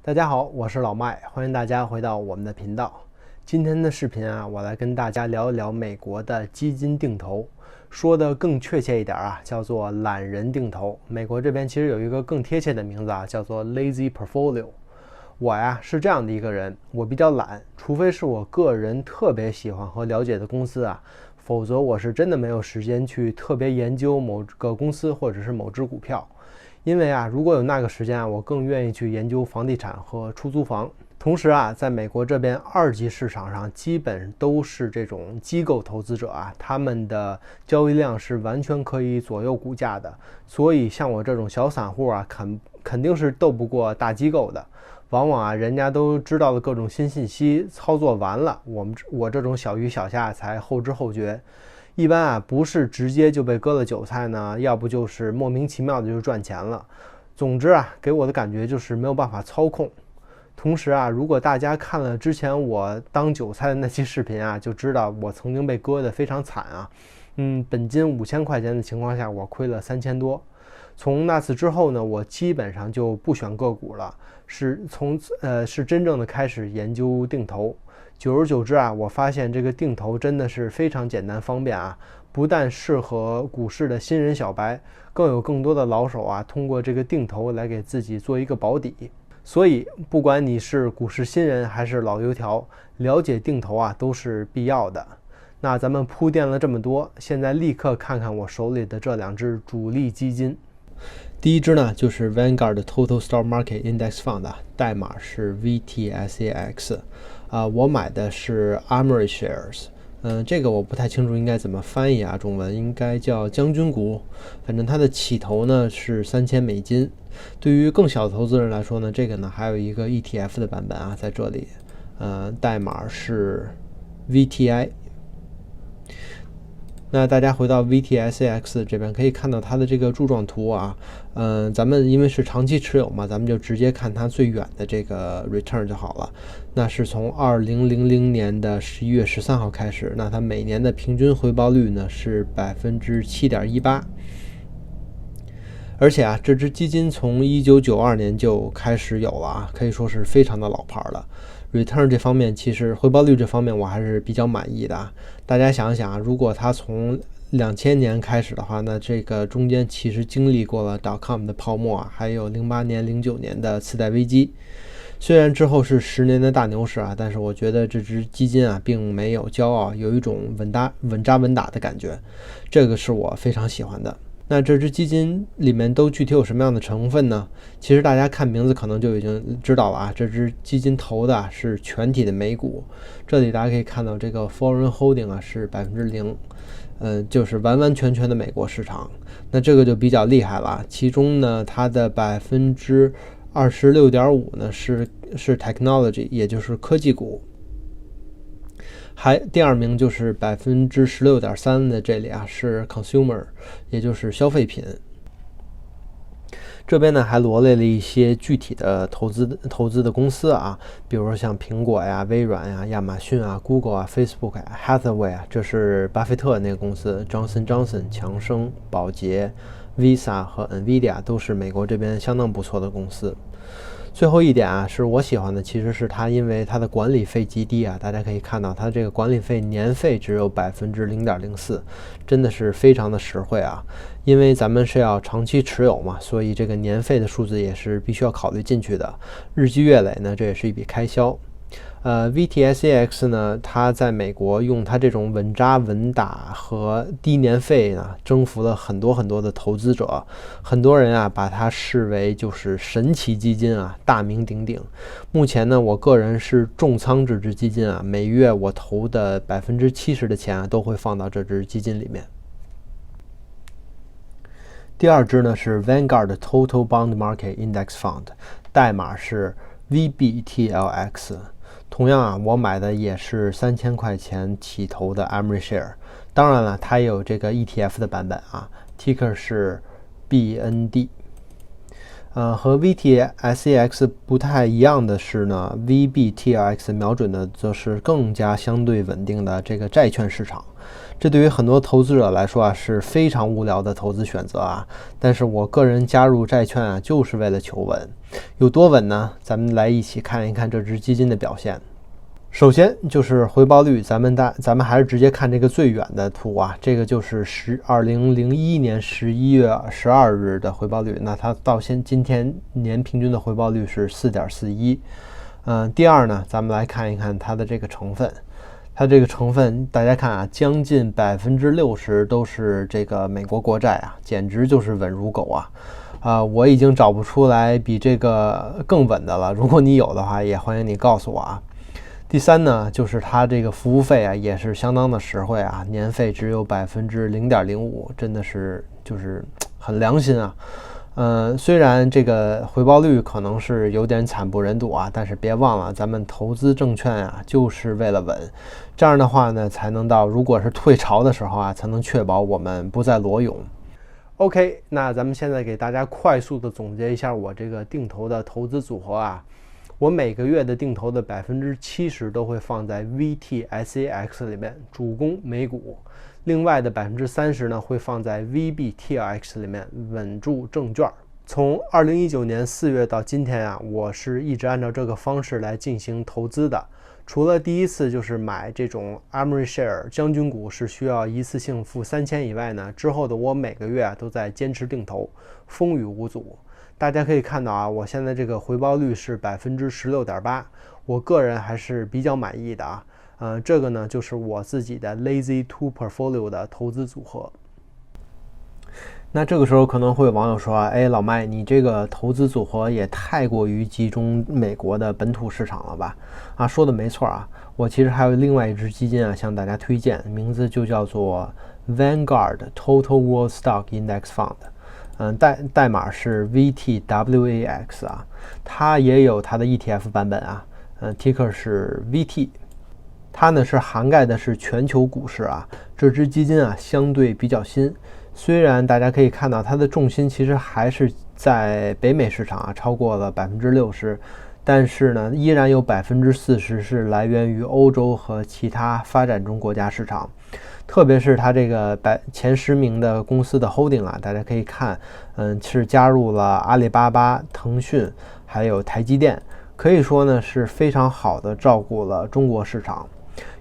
大家好，我是老麦，欢迎大家回到我们的频道。今天的视频啊，我来跟大家聊一聊美国的基金定投，说的更确切一点啊，叫做懒人定投。美国这边其实有一个更贴切的名字啊，叫做 lazy portfolio。我呀是这样的一个人，我比较懒，除非是我个人特别喜欢和了解的公司啊，否则我是真的没有时间去特别研究某个公司或者是某只股票。因为啊，如果有那个时间啊，我更愿意去研究房地产和出租房。同时啊，在美国这边二级市场上，基本都是这种机构投资者啊，他们的交易量是完全可以左右股价的。所以像我这种小散户啊，肯定是斗不过大机构的。往往啊，人家都知道了各种新信息，操作完了，我这种小鱼小虾才后知后觉。一般啊，不是直接就被割了韭菜呢，要不就是莫名其妙的就赚钱了。总之啊，给我的感觉就是没有办法操控。同时啊，如果大家看了之前我当韭菜的那期视频啊，就知道我曾经被割得非常惨啊。本金5000块钱的情况下，我亏了3000多。从那次之后呢，我基本上就不选个股了，是真正的开始研究定投。久而久之啊，我发现这个定投真的是非常简单方便啊，不但适合股市的新人小白，更有更多的老手啊，通过这个定投来给自己做一个保底。所以不管你是股市新人还是老油条，了解定投啊都是必要的。那咱们铺垫了这么多，现在立刻看看我手里的这两只主力基金。第一支呢就是 Vanguard Total Stock Market Index Fund， 代码是 VTSAX。我买的是 Armory Shares。这个我不太清楚应该怎么翻译啊，中文应该叫将军股。反正它的起投呢是$3000。对于更小的投资人来说呢，这个呢还有一个 ETF 的版本啊，在这里，代码是 VTI。那大家回到 VTSAX 这边可以看到它的这个柱状图啊，咱们因为是长期持有嘛，咱们就直接看它最远的这个 return 就好了。那是从2000年的11月13号开始，那它每年的平均回报率呢是7.18%。而且啊，这支基金从1992年就开始有了啊，可以说是非常的老牌了。return 这方面，其实回报率这方面我还是比较满意的啊。大家想想啊，如果它从2000年开始的话，那这个中间其实经历过了 .com 的泡沫啊，还有08年、09年的次贷危机。虽然之后是10年的大牛市啊，但是我觉得这支基金啊并没有骄傲，有一种稳扎稳打的感觉，这个是我非常喜欢的。那这支基金里面都具体有什么样的成分呢？其实大家看名字可能就已经知道了啊，这支基金投的是全体的美股。这里大家可以看到这个 foreign holding 啊是0%，就是完完全全的美国市场。那这个就比较厉害了，其中呢它的26.5%呢是 technology， 也就是科技股。第二名就是16.3%的，这里啊是 consumer， 也就是消费品。这边呢还罗列了一些具体的投资的公司啊，比如说像苹果呀、微软呀、亚马逊啊、Google 啊、Facebook 啊、Hathaway 啊，这是巴菲特那个公司 ，Johnson Johnson、强生、宝洁、Visa 和 Nvidia 都是美国这边相当不错的公司。最后一点啊，是我喜欢的，其实是它因为它的管理费极低啊，大家可以看到它这个管理费年费只有0.04%，真的是非常的实惠啊。因为咱们是要长期持有嘛，所以这个年费的数字也是必须要考虑进去的。日积月累呢，这也是一笔开销。VTSAX 呢，它在美国用它这种稳扎稳打和低年费呢，征服了很多很多的投资者。很多人啊，把它视为就是神奇基金啊，大名鼎鼎。目前呢，我个人是重仓这支基金啊，每月我投的70%的钱啊，都会放到这支基金里面。第二支呢是 Vanguard Total Bond Market Index Fund， 代码是 VBTLX。同样啊，我买的也是3000块钱起投的 Armory Share， 当然了，它也有这个 ETF 的版本啊 ，Ticker 是 BND。和 VTSAX 不太一样的是呢 ，VBTLX 瞄准的则是更加相对稳定的这个债券市场。这对于很多投资者来说啊是非常无聊的投资选择啊。但是我个人加入债券啊，就是为了求稳。有多稳呢？咱们来一起看一看这只基金的表现。首先就是回报率，咱们还是直接看这个最远的图啊，这个就是2001年11月12日的回报率，那它到今天年平均的回报率是 4.41。第二呢，咱们来看一看它的这个成分。它这个成分大家看啊，将近60%都是这个美国国债啊，简直就是稳如狗啊！我已经找不出来比这个更稳的了，如果你有的话，也欢迎你告诉我啊。第三呢，就是它这个服务费啊，也是相当的实惠啊，年费只有0.05%，真的是就是很良心啊。虽然这个回报率可能是有点惨不忍睹啊，但是别忘了，咱们投资证券啊，就是为了稳。这样的话呢，才能到如果是退潮的时候啊，才能确保我们不再裸泳。OK， 那咱们现在给大家快速的总结一下我这个定投的投资组合啊。我每个月的定投的70%都会放在 VTSAX 里面，主攻美股。另外的30%呢，会放在 VBTRX 里面，稳住证券。从2019年4月到今天啊，我是一直按照这个方式来进行投资的。除了第一次就是买这种 Armory Share 将军股是需要一次性付3000以外呢，之后的我每个月都在坚持定投，风雨无阻。大家可以看到啊，我现在这个回报率是16.8%，我个人还是比较满意的啊。这个呢就是我自己的 Lazy Two Portfolio 的投资组合。那这个时候可能会有网友说，哎，老麦，你这个投资组合也太过于集中美国的本土市场了吧？啊，说的没错啊，我其实还有另外一只基金啊，向大家推荐，名字就叫做 Vanguard Total World Stock Index Fund。代码是 VTWAX 啊，它也有它的 ETF 版本啊，ticker 是 VT， 它呢是涵盖的是全球股市啊。这只基金啊相对比较新，虽然大家可以看到它的重心其实还是在北美市场啊，超过了60%，但是呢依然有40%是来源于欧洲和其他发展中国家市场。特别是它这个前10名的公司的 holding 啊，大家可以看，是加入了阿里巴巴、腾讯还有台积电，可以说呢是非常好的照顾了中国市场。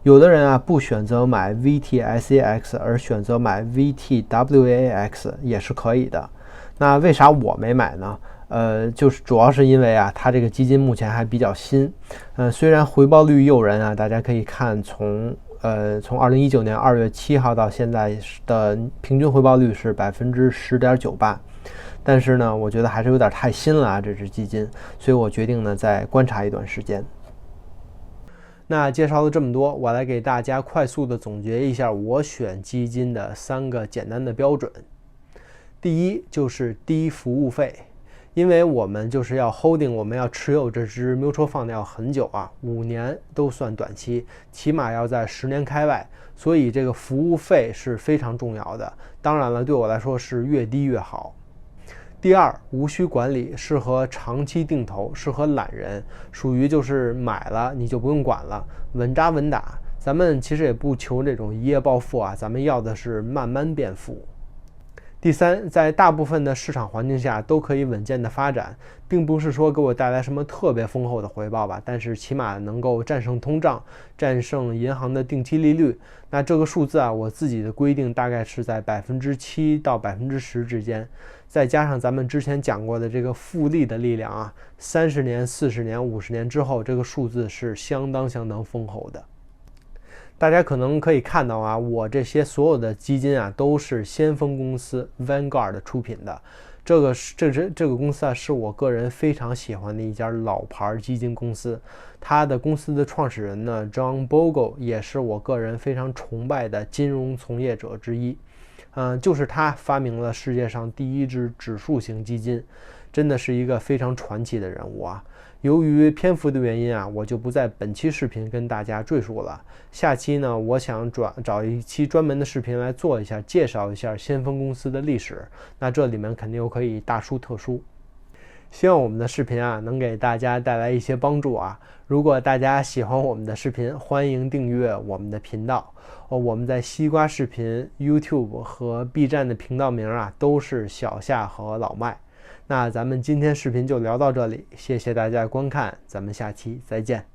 有的人啊不选择买 VTSAX 而选择买 VTWAX 也是可以的。那为啥我没买呢？就是主要是因为啊，它这个基金目前还比较新，虽然回报率诱人啊，大家可以看从2019年2月7号到现在的平均回报率是10.98%，但是呢，我觉得还是有点太新了啊，这只基金，所以我决定呢再观察一段时间。那介绍了这么多，我来给大家快速的总结一下我选基金的3个简单的标准。第一就是低服务费。因为我们就是要 holding， 我们要持有这只 mutual fund 要很久啊，5年都算短期，起码要在10年开外，所以这个服务费是非常重要的。当然了，对我来说是越低越好。第二，无需管理，适合长期定投，适合懒人，属于就是买了你就不用管了，稳扎稳打。咱们其实也不求这种一夜暴富啊，咱们要的是慢慢变富。第三，在大部分的市场环境下都可以稳健的发展，并不是说给我带来什么特别丰厚的回报吧，但是起码能够战胜通胀，战胜银行的定期利率。那这个数字啊，我自己的规定大概是在7%到10%之间，再加上咱们之前讲过的这个复利的力量啊，30年、40年、50年之后，这个数字是相当丰厚的。大家可能可以看到啊，我这些所有的基金啊都是先锋公司 Vanguard 出品的。这个公司啊是我个人非常喜欢的一家老牌基金公司。它的公司的创始人呢 John Bogle 也是我个人非常崇拜的金融从业者之一。就是他发明了世界上第一支指数型基金，真的是一个非常传奇的人物啊。由于篇幅的原因啊，我就不在本期视频跟大家赘述了。下期呢，我想找一期专门的视频来做一下，介绍一下先锋公司的历史。那这里面肯定又可以大书特书。希望我们的视频啊能给大家带来一些帮助啊。如果大家喜欢我们的视频，欢迎订阅我们的频道。我们在西瓜视频、YouTube 和 B 站的频道名啊都是小夏和老麦。那咱们今天视频就聊到这里，谢谢大家观看，咱们下期再见。